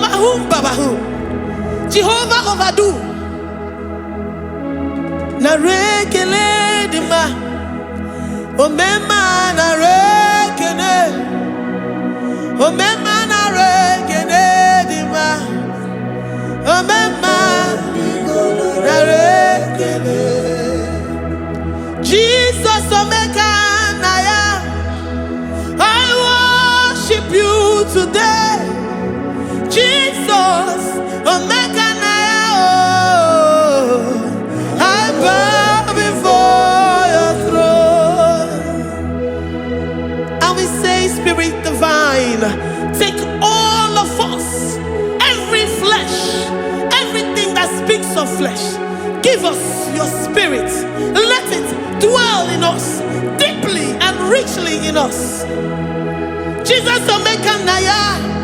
Babahum. Jehovah overdo. Narekele dima. Omema narekene. Omema narekene dima. Omema narekene. Jesus omeka naya. I worship you today. Jesus omeka naya. I bow before your throne. And we say, Spirit divine, take all of us, every flesh, everything that speaks of flesh. Give us your spirit. Let it dwell in us, deeply and richly in us. Jesus omeka naya.